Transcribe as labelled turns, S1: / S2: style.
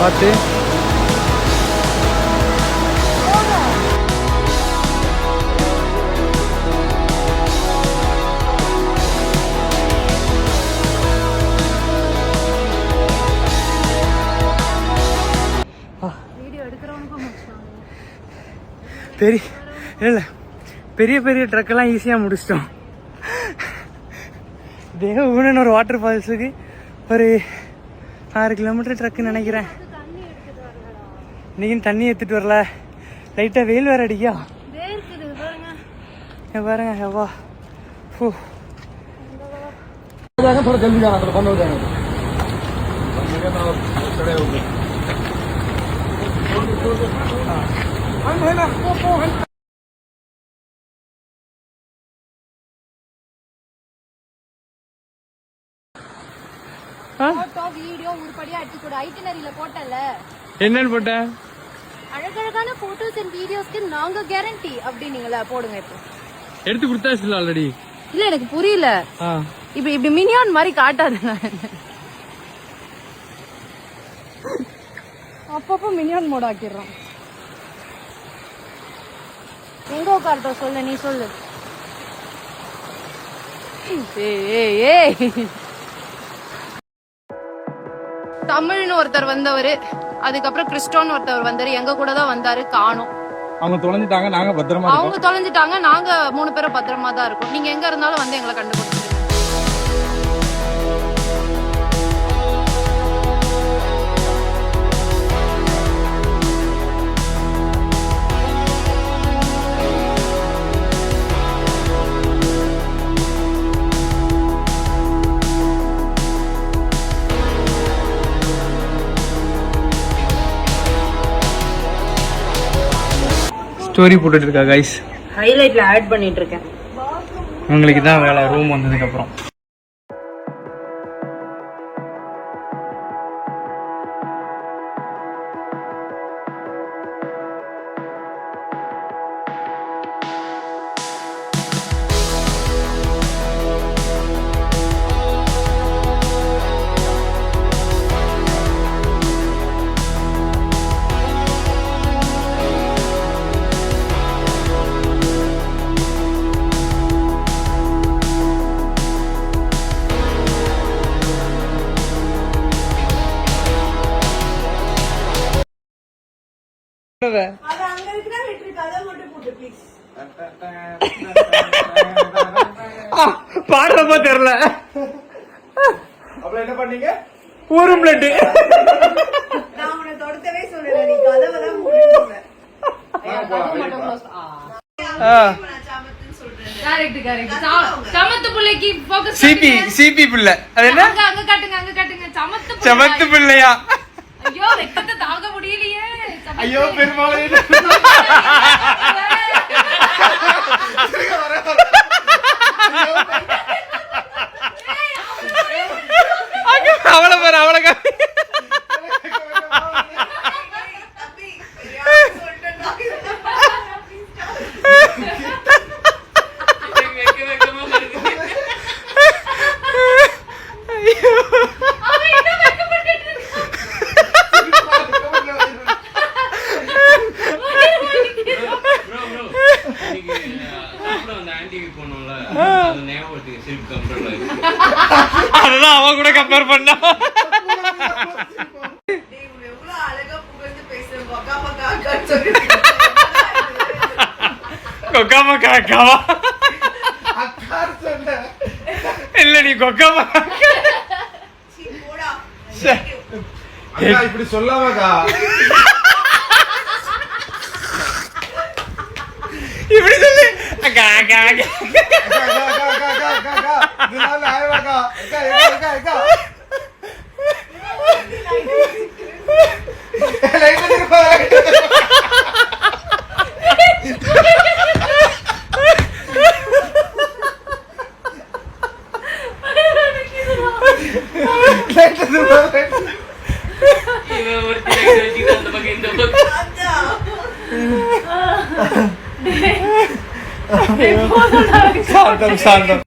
S1: பார்த்து. பெரிய பெரிய ட்ரக்கெல்லாம் ஈஸியாக முடிச்சிட்டோம். தேவகுணன் ஒரு வாட்டர் ஃபால்ஸுக்கு ஒரு 6 கிலோமீட்டர் ட்ரக்குன்னு நினைக்கிறேன். இன்னைக்கு தண்ணி எடுத்துட்டு வரல, லைட்டாக வெயில் வேற அடிக்கா பாருங்க. எவ்வா என்னன்னு போட்ட
S2: அழகழகான போட்டோஸ் அண்ட் வீடியோஸ்க்கு நாங்க கேரண்டி அப்படினீங்களா போடுங்க. இப்போ
S1: எடுத்து கொடுத்தாச்சு ஆல்ரெடி.
S2: இல்ல எனக்கு புரியல. இப்படி மினியான் மாதிரி காட்டாதுங்க. அப்பப்போ மினியான் மோட் ஆக்கிடுறோம். எங்க உட்காரட்டும் சொல்லு, நீ சொல்லு. தமிழ்னு ஒருத்தர் வந்தவரு, அதுக்கப்புறம் கிறிஸ்டோன்னு ஒருத்தர் வந்தாரு. எங்க கூட தான் வந்தாரு, காணோம்.
S1: அவங்க தொலைஞ்சிட்டாங்க, நாங்க பத்திரமா.
S2: அவங்க தொலைஞ்சிட்டாங்க, நாங்க 3 பேரும் பத்திரமா தான் இருக்கோம். நீங்க எங்க இருந்தாலும் வந்து எங்களை கண்டுபிடிச்சிருங்க.
S1: ஸ்டோரி போட்டுட்டு இருக்கா கைஸ்.
S2: ஹைலைட்ல ஆட் பண்ணிட்டு இருக்கேன்.
S1: உங்களுக்கு தான் வேலை ரூம் வந்ததுக்கு அப்புறம். பாடுறப்போ தெரியல. அப்புறம் என்ன பண்ணீங்க? ஒரு பிளட் நான் உன்னை தொடுத்தவே சொல்லல, நீ கதவெல்லாம் மூடிடுற.
S2: சமத்து பிள்ளைக்கு ஃபோக்கஸ்.
S1: சிபி பிள்ளை அது என்ன?
S2: அங்க காட்டுங்க
S1: சமத்து பிள்ளையா?
S2: ஐயோ வெக்கத்தை தாங்க முடியலையே.
S1: ஐயோ பெருமாளே. அவளை பாரு, அவளை அதுதான் அவன் கூட கம்பேர் பண்ணா. கொக்காம காக்காவா இல்ல, நீ கொக்காம
S3: இப்படி சொல்லாமக்கா.
S1: இப்படி சொல்லி சாந்தம்.